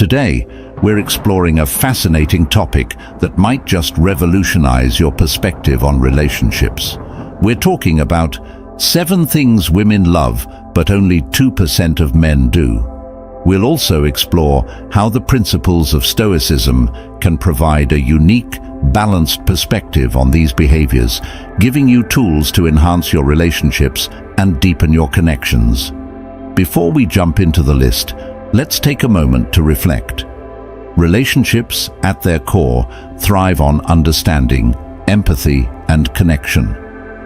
Today, we're exploring a fascinating topic that might just revolutionize your perspective on relationships. We're talking about 7 things women love, but only 2% of men do. We'll also explore how the principles of Stoicism can provide a unique, balanced perspective on these behaviors, giving you tools to enhance your relationships and deepen your connections. Before we jump into the list, let's take a moment to reflect. Relationships, at their core, thrive on understanding, empathy, and connection.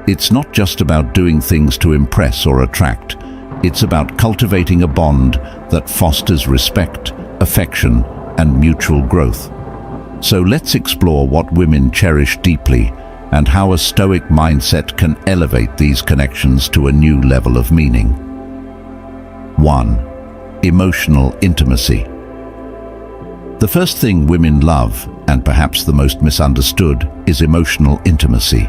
It's not just about doing things to impress or attract. It's about cultivating a bond that fosters respect, affection, and mutual growth. So let's explore what women cherish deeply and how a Stoic mindset can elevate these connections to a new level of meaning. 1. Emotional intimacy. The first thing women love, and perhaps the most misunderstood, is emotional intimacy.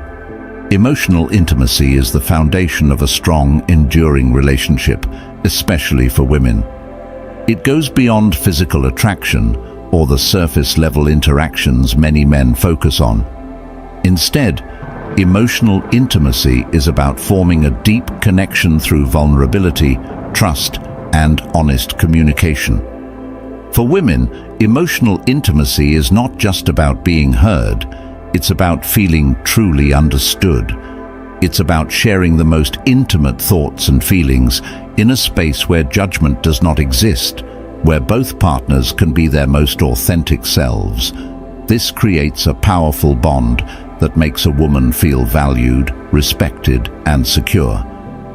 Emotional intimacy is the foundation of a strong, enduring relationship, especially for women. It goes beyond physical attraction or the surface-level interactions many men focus on. Instead, emotional intimacy is about forming a deep connection through vulnerability, trust, and honest communication. For women, emotional intimacy is not just about being heard. It's about feeling truly understood. It's about sharing the most intimate thoughts and feelings in a space where judgment does not exist, where both partners can be their most authentic selves. This creates a powerful bond that makes a woman feel valued, respected, and secure.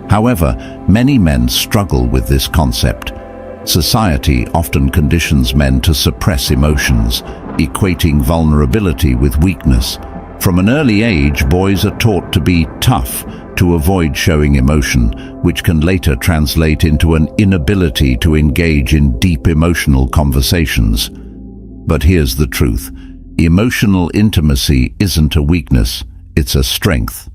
However, many men struggle with this concept. Society often conditions men to suppress emotions, equating vulnerability with weakness. From an early age, boys are taught to be tough, to avoid showing emotion, which can later translate into an inability to engage in deep emotional conversations. But here's the truth. Emotional intimacy isn't a weakness, it's a strength.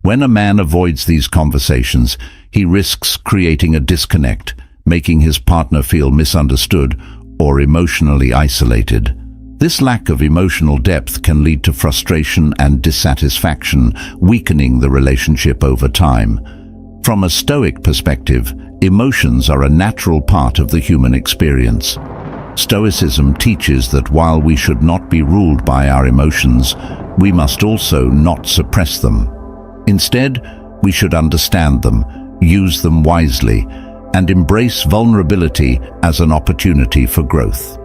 When a man avoids these conversations, he risks creating a disconnect, making his partner feel misunderstood or emotionally isolated. This lack of emotional depth can lead to frustration and dissatisfaction, weakening the relationship over time. From a Stoic perspective, emotions are a natural part of the human experience. Stoicism teaches that while we should not be ruled by our emotions, we must also not suppress them. Instead, we should understand them, use them wisely, and embrace vulnerability as an opportunity for growth.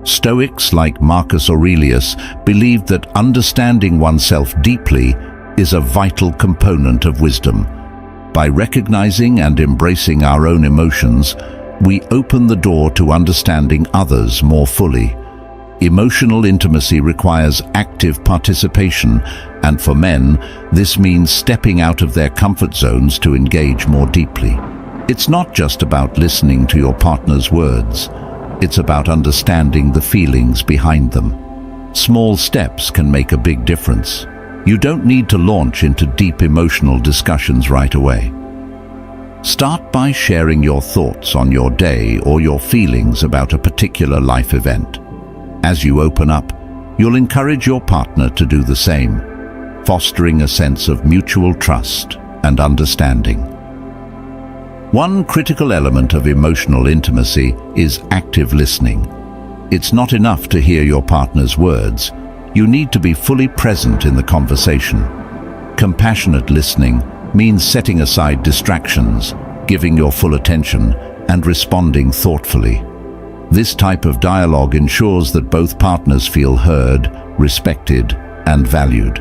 Stoics like Marcus Aurelius believed that understanding oneself deeply is a vital component of wisdom. By recognizing and embracing our own emotions, we open the door to understanding others more fully. Emotional intimacy requires active participation, and for men, this means stepping out of their comfort zones to engage more deeply. It's not just about listening to your partner's words. It's about understanding the feelings behind them. Small steps can make a big difference. You don't need to launch into deep emotional discussions right away. Start by sharing your thoughts on your day or your feelings about a particular life event. As you open up, you'll encourage your partner to do the same, fostering a sense of mutual trust and understanding. One critical element of emotional intimacy is active listening. It's not enough to hear your partner's words. You need to be fully present in the conversation. Compassionate listening means setting aside distractions, giving your full attention, and responding thoughtfully. This type of dialogue ensures that both partners feel heard, respected, and valued.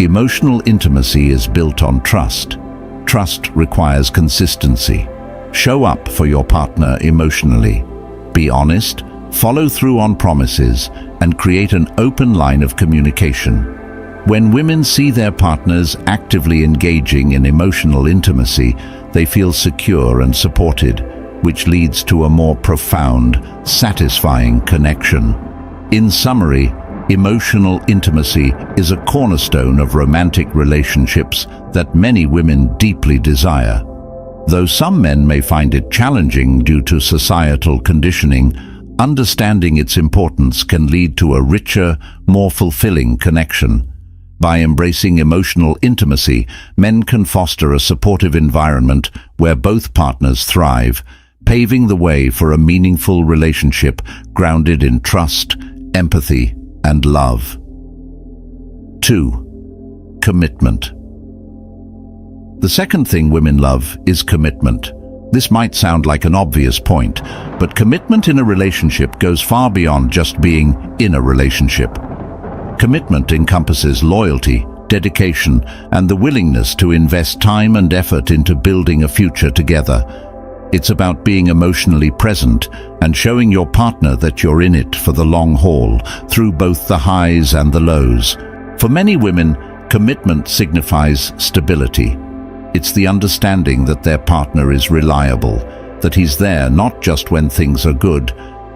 Emotional intimacy is built on trust. Trust requires consistency. Show up for your partner emotionally. Be honest, follow through on promises, and create an open line of communication. When women see their partners actively engaging in emotional intimacy, they feel secure and supported, which leads to a more profound, satisfying connection. In summary, emotional intimacy is a cornerstone of romantic relationships that many women deeply desire. Though some men may find it challenging due to societal conditioning, Understanding its importance can lead to a richer, more fulfilling connection. By embracing emotional intimacy, men can foster a supportive environment where both partners thrive, paving the way for a meaningful relationship grounded in trust, empathy, and love. 2. Commitment. The second thing women love is commitment. This might sound like an obvious point, but commitment in a relationship goes far beyond just being in a relationship. Commitment encompasses loyalty, dedication, and the willingness to invest time and effort into building a future together. It's about being emotionally present and showing your partner that you're in it for the long haul, through both the highs and the lows. For many women, commitment signifies stability. It's the understanding that their partner is reliable, that he's there not just when things are good,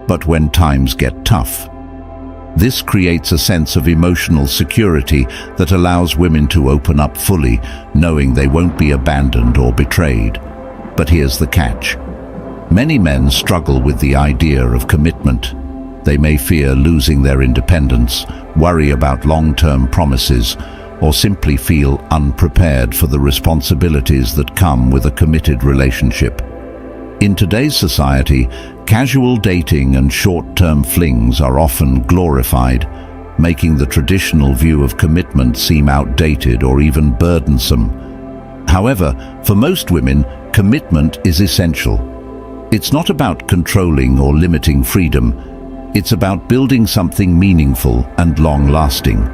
but when times get tough. This creates a sense of emotional security that allows women to open up fully, knowing they won't be abandoned or betrayed. But here's the catch. Many men struggle with the idea of commitment. They may fear losing their independence, worry about long-term promises, or simply feel unprepared for the responsibilities that come with a committed relationship. In today's society, casual dating and short-term flings are often glorified, making the traditional view of commitment seem outdated or even burdensome. However, for most women, commitment is essential. It's not about controlling or limiting freedom. It's about building something meaningful and long-lasting.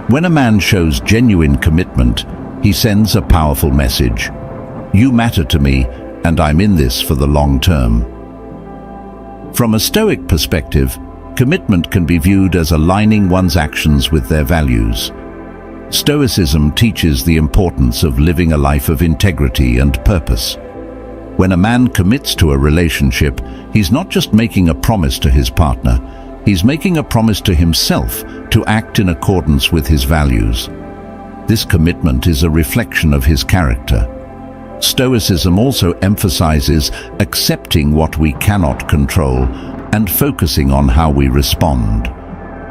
When a man shows genuine commitment, he sends a powerful message. You matter to me, and I'm in this for the long term. From a Stoic perspective, commitment can be viewed as aligning one's actions with their values. Stoicism teaches the importance of living a life of integrity and purpose. When a man commits to a relationship, he's not just making a promise to his partner, he's making a promise to himself to act in accordance with his values. This commitment is a reflection of his character. Stoicism also emphasizes accepting what we cannot control and focusing on how we respond.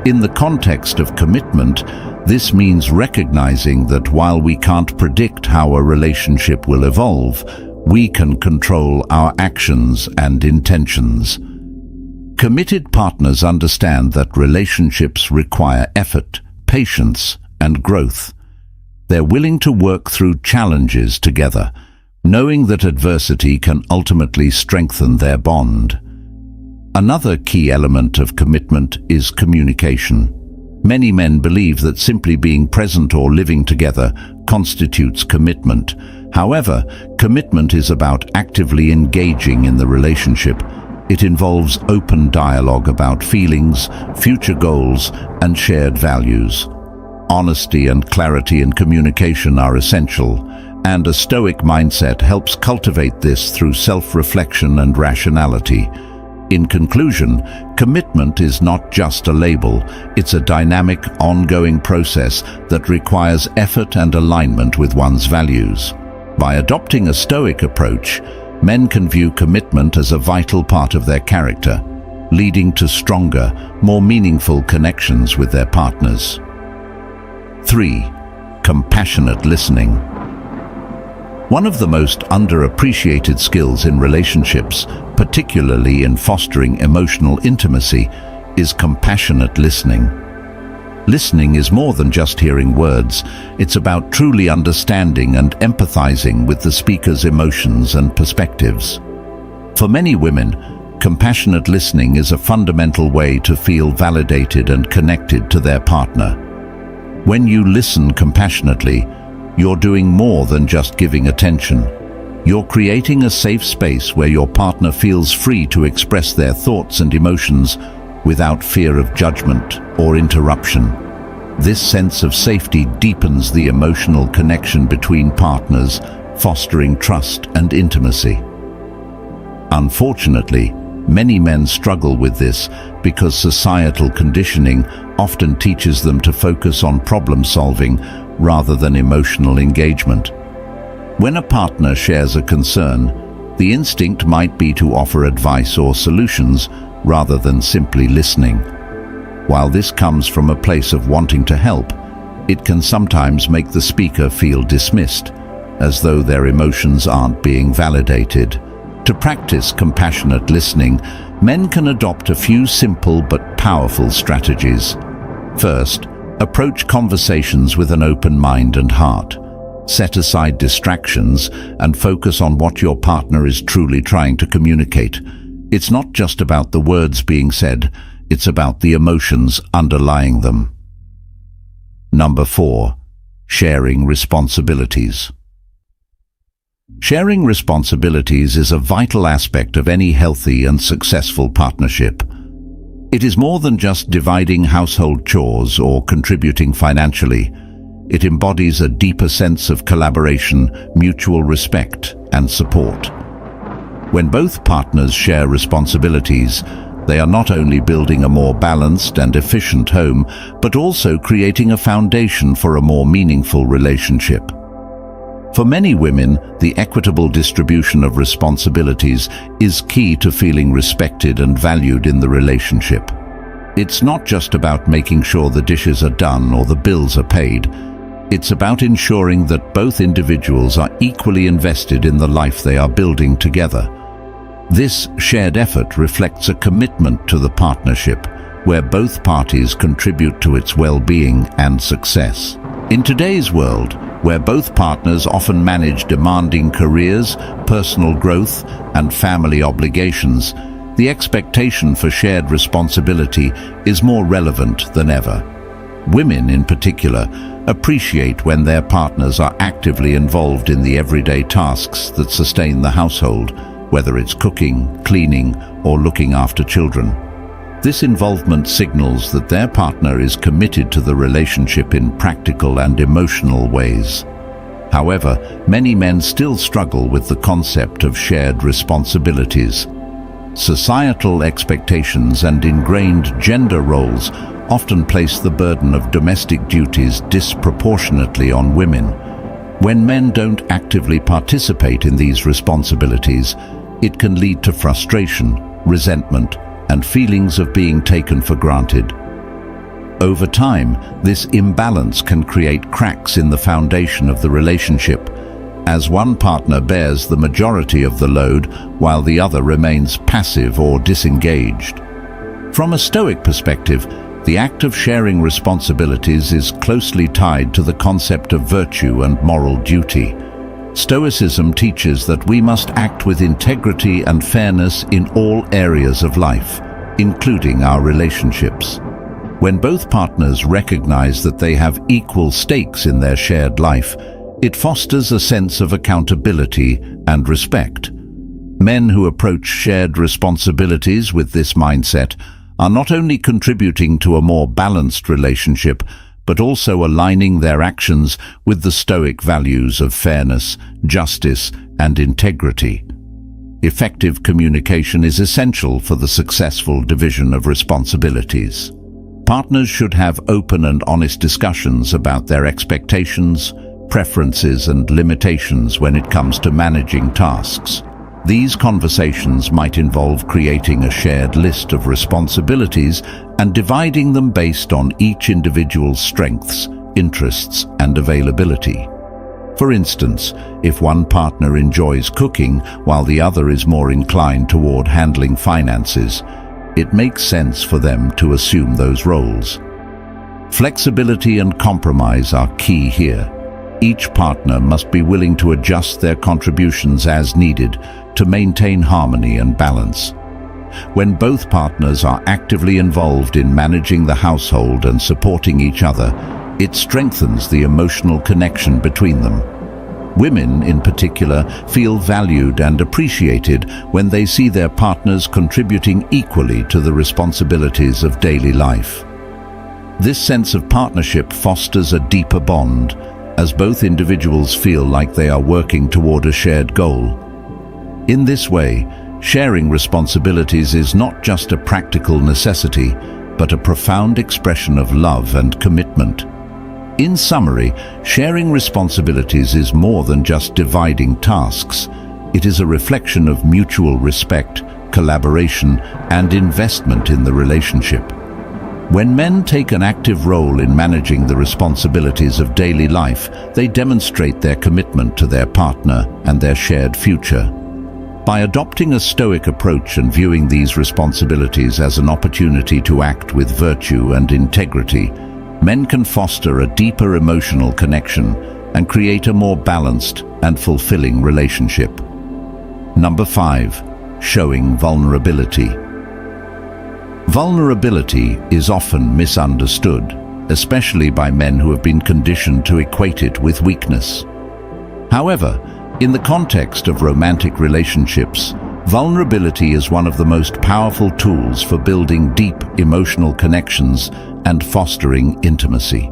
In the context of commitment, this means recognizing that while we can't predict how a relationship will evolve, we can control our actions and intentions. Committed partners understand that relationships require effort, patience, and growth. They're willing to work through challenges together, knowing that adversity can ultimately strengthen their bond. Another key element of commitment is communication. Many men believe that simply being present or living together constitutes commitment. However, commitment is about actively engaging in the relationship. It involves open dialogue about feelings, future goals, and shared values. Honesty and clarity in communication are essential, and a Stoic mindset helps cultivate this through self-reflection and rationality. In conclusion, commitment is not just a label, it's a dynamic, ongoing process that requires effort and alignment with one's values. By adopting a Stoic approach, men can view commitment as a vital part of their character, leading to stronger, more meaningful connections with their partners. 3. Compassionate listening. One of the most underappreciated skills in relationships, particularly in fostering emotional intimacy, is compassionate listening. Listening is more than just hearing words. It's about truly understanding and empathizing with the speaker's emotions and perspectives. For many women, compassionate listening is a fundamental way to feel validated and connected to their partner. When you listen compassionately, you're doing more than just giving attention. You're creating a safe space where your partner feels free to express their thoughts and emotions without fear of judgment or interruption. This sense of safety deepens the emotional connection between partners, fostering trust and intimacy. Unfortunately, many men struggle with this because societal conditioning often teaches them to focus on problem-solving rather than emotional engagement. When a partner shares a concern, the instinct might be to offer advice or solutions rather than simply listening. While this comes from a place of wanting to help, it can sometimes make the speaker feel dismissed, as though their emotions aren't being validated. To practice compassionate listening, men can adopt a few simple but powerful strategies. First, approach conversations with an open mind and heart. Set aside distractions and focus on what your partner is truly trying to communicate. It's not just about the words being said, it's about the emotions underlying them. Number 4. Sharing responsibilities. Sharing responsibilities is a vital aspect of any healthy and successful partnership. It is more than just dividing household chores or contributing financially. It embodies a deeper sense of collaboration, mutual respect, and support. When both partners share responsibilities, they are not only building a more balanced and efficient home, but also creating a foundation for a more meaningful relationship. For many women, the equitable distribution of responsibilities is key to feeling respected and valued in the relationship. It's not just about making sure the dishes are done or the bills are paid. It's about ensuring that both individuals are equally invested in the life they are building together. This shared effort reflects a commitment to the partnership, where both parties contribute to its well-being and success. In today's world, where both partners often manage demanding careers, personal growth, and family obligations, the expectation for shared responsibility is more relevant than ever. Women, in particular, appreciate when their partners are actively involved in the everyday tasks that sustain the household, whether it's cooking, cleaning, or looking after children. This involvement signals that their partner is committed to the relationship in practical and emotional ways. However, many men still struggle with the concept of shared responsibilities. Societal expectations and ingrained gender roles often place the burden of domestic duties disproportionately on women. When men don't actively participate in these responsibilities, it can lead to frustration, resentment, and feelings of being taken for granted. Over time, this imbalance can create cracks in the foundation of the relationship, as one partner bears the majority of the load while the other remains passive or disengaged. From a Stoic perspective, the act of sharing responsibilities is closely tied to the concept of virtue and moral duty. Stoicism teaches that we must act with integrity and fairness in all areas of life, including our relationships. When both partners recognize that they have equal stakes in their shared life, it fosters a sense of accountability and respect. Men who approach shared responsibilities with this mindset are not only contributing to a more balanced relationship, but also aligning their actions with the Stoic values of fairness, justice, and integrity. Effective communication is essential for the successful division of responsibilities. Partners should have open and honest discussions about their expectations, preferences, and limitations when it comes to managing tasks. These conversations might involve creating a shared list of responsibilities and dividing them based on each individual's strengths, interests, and availability. For instance, if one partner enjoys cooking while the other is more inclined toward handling finances, it makes sense for them to assume those roles. Flexibility and compromise are key here. Each partner must be willing to adjust their contributions as needed to maintain harmony and balance. When both partners are actively involved in managing the household and supporting each other, it strengthens the emotional connection between them. Women, in particular, feel valued and appreciated when they see their partners contributing equally to the responsibilities of daily life. This sense of partnership fosters a deeper bond, as both individuals feel like they are working toward a shared goal. In this way, sharing responsibilities is not just a practical necessity, but a profound expression of love and commitment. In summary, sharing responsibilities is more than just dividing tasks. It is a reflection of mutual respect, collaboration, and investment in the relationship. When men take an active role in managing the responsibilities of daily life, they demonstrate their commitment to their partner and their shared future. By adopting a stoic approach and viewing these responsibilities as an opportunity to act with virtue and integrity, men can foster a deeper emotional connection and create a more balanced and fulfilling relationship. Number 5. Showing vulnerability. Vulnerability is often misunderstood, especially by men who have been conditioned to equate it with weakness. However, in the context of romantic relationships, vulnerability is one of the most powerful tools for building deep emotional connections and fostering intimacy.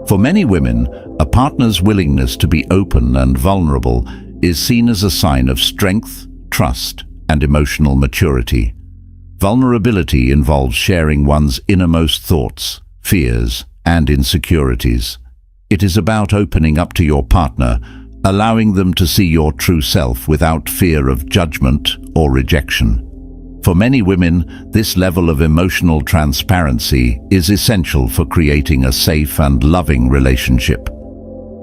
For many women, a partner's willingness to be open and vulnerable is seen as a sign of strength, trust, and emotional maturity. Vulnerability involves sharing one's innermost thoughts, fears, and insecurities. It is about opening up to your partner, allowing them to see your true self without fear of judgment or rejection. For many women, this level of emotional transparency is essential for creating a safe and loving relationship.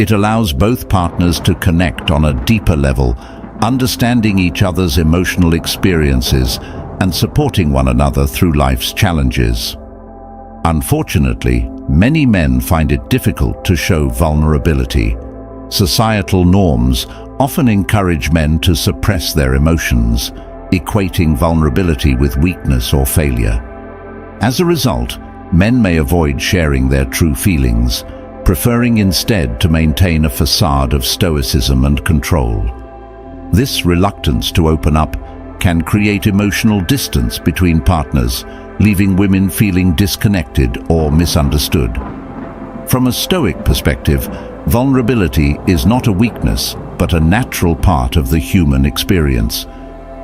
It allows both partners to connect on a deeper level, understanding each other's emotional experiences and supporting one another through life's challenges. Unfortunately, many men find it difficult to show vulnerability. Societal norms often encourage men to suppress their emotions, equating vulnerability with weakness or failure. As a result, men may avoid sharing their true feelings, preferring instead to maintain a facade of stoicism and control. This reluctance to open up can create emotional distance between partners, leaving women feeling disconnected or misunderstood. From a Stoic perspective, vulnerability is not a weakness, but a natural part of the human experience.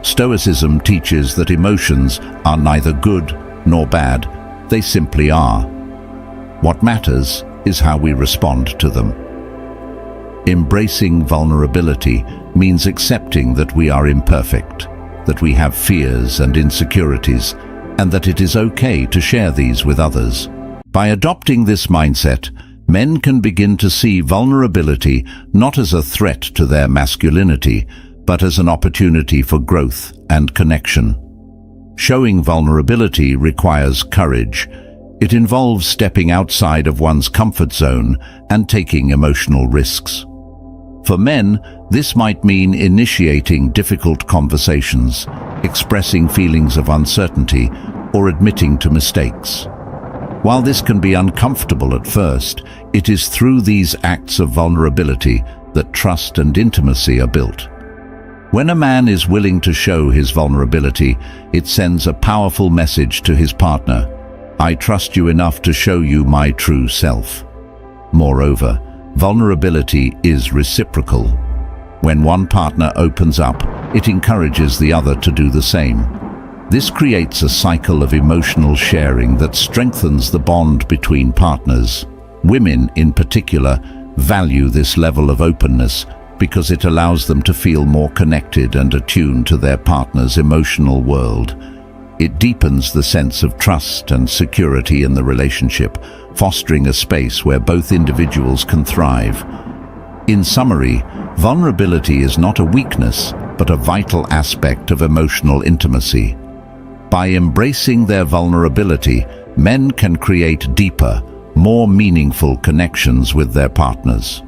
Stoicism teaches that emotions are neither good nor bad, they simply are. What matters is how we respond to them. Embracing vulnerability means accepting that we are imperfect, that we have fears and insecurities, and that it is okay to share these with others. By adopting this mindset, men can begin to see vulnerability not as a threat to their masculinity, but as an opportunity for growth and connection. Showing vulnerability requires courage. It involves stepping outside of one's comfort zone and taking emotional risks. For men, this might mean initiating difficult conversations, expressing feelings of uncertainty, or admitting to mistakes. While this can be uncomfortable at first, it is through these acts of vulnerability that trust and intimacy are built. When a man is willing to show his vulnerability, it sends a powerful message to his partner: I trust you enough to show you my true self. Moreover, vulnerability is reciprocal. When one partner opens up, it encourages the other to do the same. This creates a cycle of emotional sharing that strengthens the bond between partners. Women, in particular, value this level of openness because it allows them to feel more connected and attuned to their partner's emotional world. It deepens the sense of trust and security in the relationship, fostering a space where both individuals can thrive. In summary, vulnerability is not a weakness, but a vital aspect of emotional intimacy. By embracing their vulnerability, men can create deeper, more meaningful connections with their partners.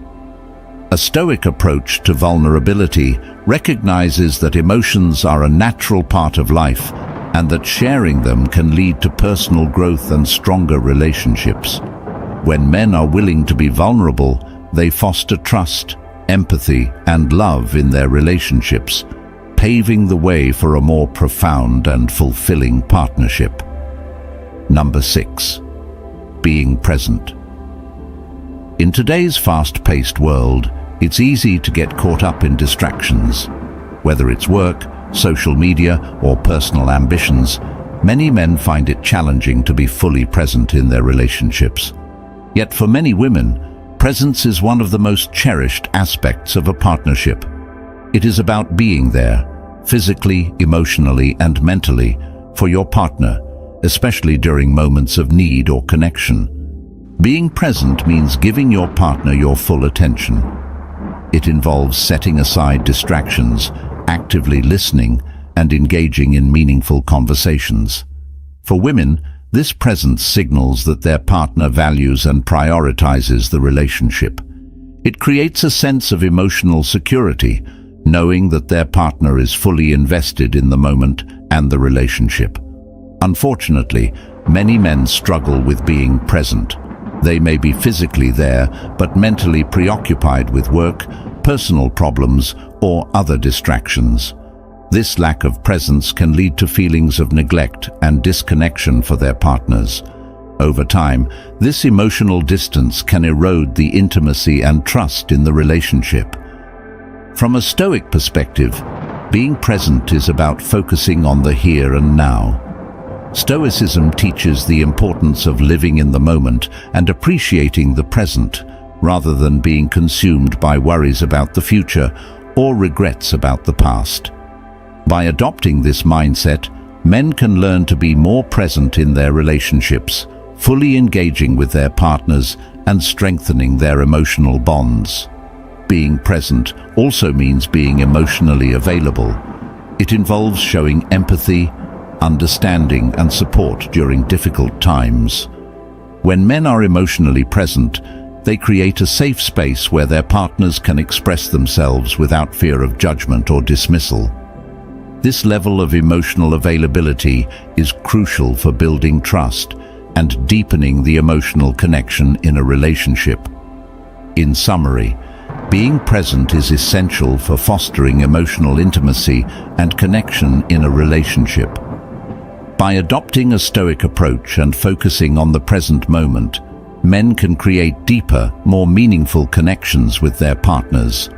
A Stoic approach to vulnerability recognizes that emotions are a natural part of life and that sharing them can lead to personal growth and stronger relationships. When men are willing to be vulnerable, they foster trust, empathy, and love in their relationships, paving the way for a more profound and fulfilling partnership. Number 6. Being present. In today's fast-paced world, it's easy to get caught up in distractions. Whether it's work, social media, or personal ambitions, many men find it challenging to be fully present in their relationships. Yet for many women, presence is one of the most cherished aspects of a partnership. It is about being there, physically, emotionally, and mentally, for your partner, especially during moments of need or connection. Being present means giving your partner your full attention. It involves setting aside distractions, actively listening, and engaging in meaningful conversations. For women, this presence signals that their partner values and prioritizes the relationship. It creates a sense of emotional security, knowing that their partner is fully invested in the moment and the relationship. Unfortunately, many men struggle with being present. They may be physically there, but mentally preoccupied with work, personal problems, or other distractions. This lack of presence can lead to feelings of neglect and disconnection for their partners. Over time, this emotional distance can erode the intimacy and trust in the relationship. From a Stoic perspective, being present is about focusing on the here and now. Stoicism teaches the importance of living in the moment and appreciating the present, rather than being consumed by worries about the future or regrets about the past. By adopting this mindset, men can learn to be more present in their relationships, fully engaging with their partners and strengthening their emotional bonds. Being present also means being emotionally available. It involves showing empathy, understanding, and support during difficult times. When men are emotionally present, they create a safe space where their partners can express themselves without fear of judgment or dismissal. This level of emotional availability is crucial for building trust and deepening the emotional connection in a relationship. In summary, being present is essential for fostering emotional intimacy and connection in a relationship. By adopting a Stoic approach and focusing on the present moment, men can create deeper, more meaningful connections with their partners.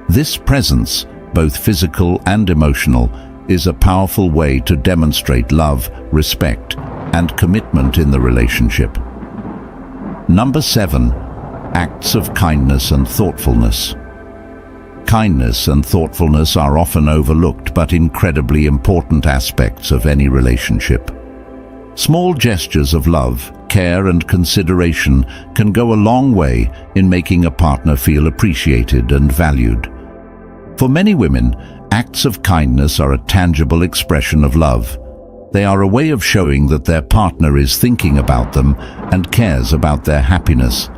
This presence, both physical and emotional, is a powerful way to demonstrate love, respect, and commitment in the relationship. Number 7. Acts of kindness and thoughtfulness. Kindness and thoughtfulness are often overlooked but incredibly important aspects of any relationship. Small gestures of love, care, and consideration can go a long way in making a partner feel appreciated and valued. For many women, acts of kindness are a tangible expression of love. They are a way of showing that their partner is thinking about them and cares about their happiness.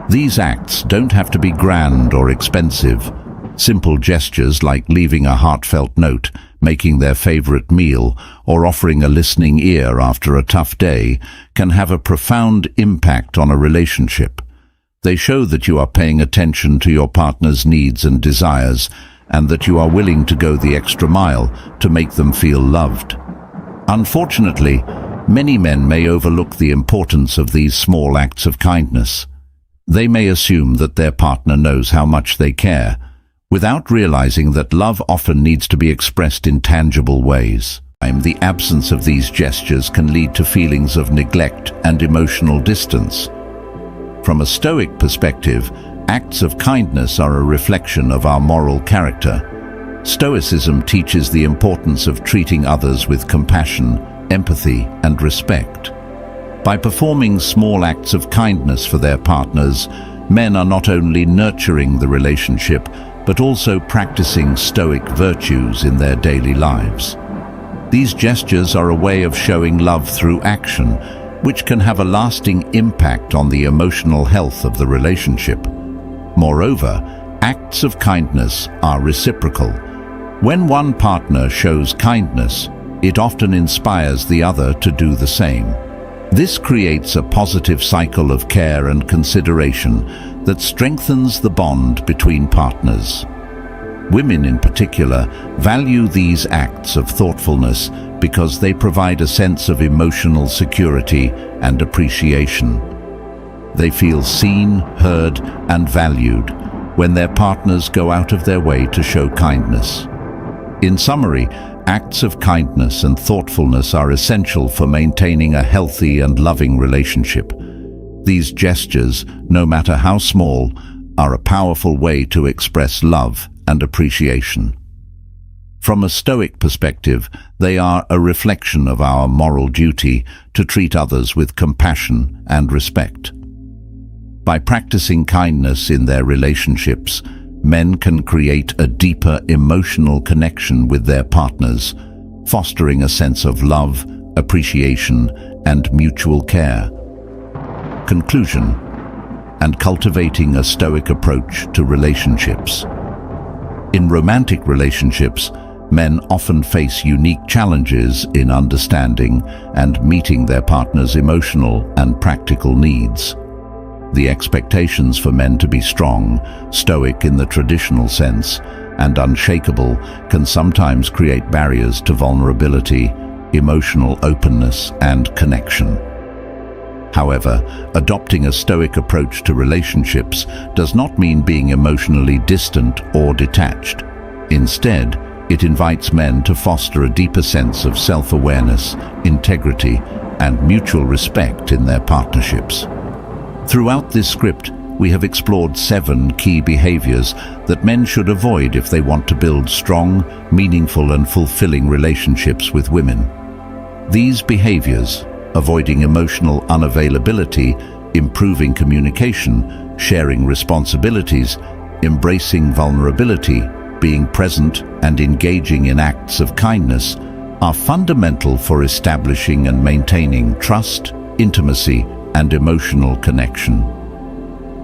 These acts don't have to be grand or expensive. Simple gestures like leaving a heartfelt note, making their favorite meal, or offering a listening ear after a tough day can have a profound impact on a relationship. They show that you are paying attention to your partner's needs and desires, and that you are willing to go the extra mile to make them feel loved. Unfortunately, many men may overlook the importance of these small acts of kindness. They may assume that their partner knows how much they care, without realizing that love often needs to be expressed in tangible ways. The absence of these gestures can lead to feelings of neglect and emotional distance. From a Stoic perspective, acts of kindness are a reflection of our moral character. Stoicism teaches the importance of treating others with compassion, empathy, and respect. By performing small acts of kindness for their partners, men are not only nurturing the relationship, but also practicing Stoic virtues in their daily lives. These gestures are a way of showing love through action, which can have a lasting impact on the emotional health of the relationship. Moreover, acts of kindness are reciprocal. When one partner shows kindness, it often inspires the other to do the same. This creates a positive cycle of care and consideration that strengthens the bond between partners. Women in particular value these acts of thoughtfulness because they provide a sense of emotional security and appreciation. They feel seen, heard, and valued when their partners go out of their way to show kindness. In summary, acts of kindness and thoughtfulness are essential for maintaining a healthy and loving relationship. These gestures, no matter how small, are a powerful way to express love and appreciation. From a Stoic perspective, they are a reflection of our moral duty to treat others with compassion and respect. By practicing kindness in their relationships, men can create a deeper emotional connection with their partners, fostering a sense of love, appreciation, and mutual care. Conclusion: and cultivating a Stoic approach to relationships. In romantic relationships, men often face unique challenges in understanding and meeting their partner's emotional and practical needs. The expectations for men to be strong, stoic in the traditional sense, and unshakable can sometimes create barriers to vulnerability, emotional openness, and connection. However, adopting a Stoic approach to relationships does not mean being emotionally distant or detached. Instead, it invites men to foster a deeper sense of self-awareness, integrity, and mutual respect in their partnerships. Throughout this script, we have explored 7 key behaviors that men should avoid if they want to build strong, meaningful, and fulfilling relationships with women. These behaviors, avoiding emotional unavailability, improving communication, sharing responsibilities, embracing vulnerability, being present, and engaging in acts of kindness, are fundamental for establishing and maintaining trust, intimacy, and emotional connection.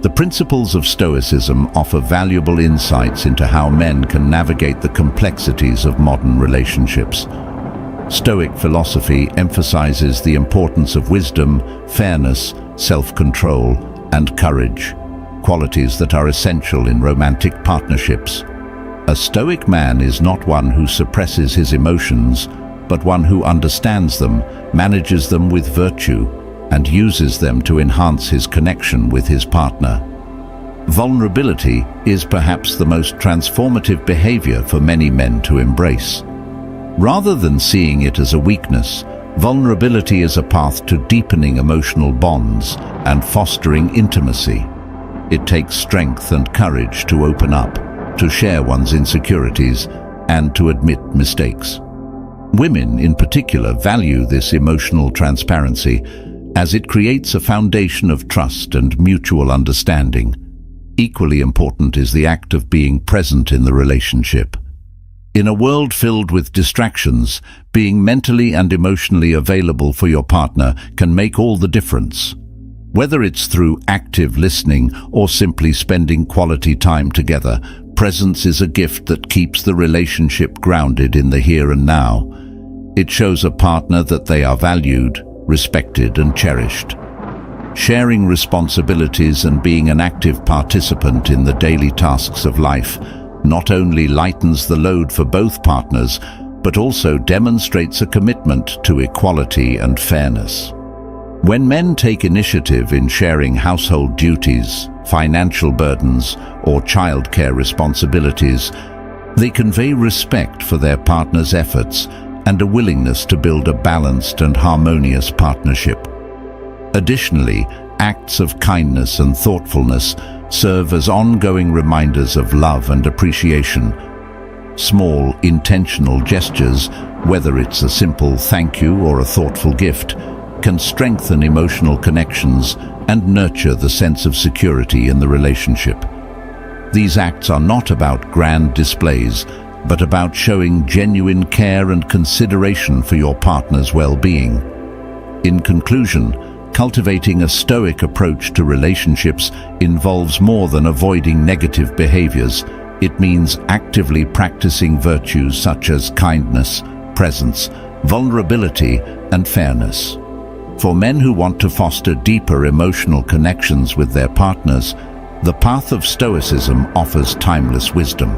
The principles of Stoicism offer valuable insights into how men can navigate the complexities of modern relationships. Stoic philosophy emphasizes the importance of wisdom, fairness, self-control, and courage, qualities that are essential in romantic partnerships. A Stoic man is not one who suppresses his emotions, but one who understands them, manages them with virtue, and uses them to enhance his connection with his partner. Vulnerability is perhaps the most transformative behavior for many men to embrace. Rather than seeing it as a weakness, vulnerability is a path to deepening emotional bonds and fostering intimacy. It takes strength and courage to open up, to share one's insecurities, and to admit mistakes. Women, in particular, value this emotional transparency, as it creates a foundation of trust and mutual understanding. Equally important is the act of being present in the relationship. In a world filled with distractions, being mentally and emotionally available for your partner can make all the difference. Whether it's through active listening or simply spending quality time together, presence is a gift that keeps the relationship grounded in the here and now. It shows a partner that they are valued, respected, and cherished. Sharing responsibilities and being an active participant in the daily tasks of life not only lightens the load for both partners, but also demonstrates a commitment to equality and fairness. When men take initiative in sharing household duties, financial burdens, or childcare responsibilities, they convey respect for their partner's efforts and a willingness to build a balanced and harmonious partnership. Additionally, acts of kindness and thoughtfulness serve as ongoing reminders of love and appreciation. Small, intentional gestures, whether it's a simple thank you or a thoughtful gift, can strengthen emotional connections and nurture the sense of security in the relationship. These acts are not about grand displays, but about showing genuine care and consideration for your partner's well-being. In conclusion, cultivating a Stoic approach to relationships involves more than avoiding negative behaviors. It means actively practicing virtues such as kindness, presence, vulnerability, and fairness. For men who want to foster deeper emotional connections with their partners, the path of Stoicism offers timeless wisdom.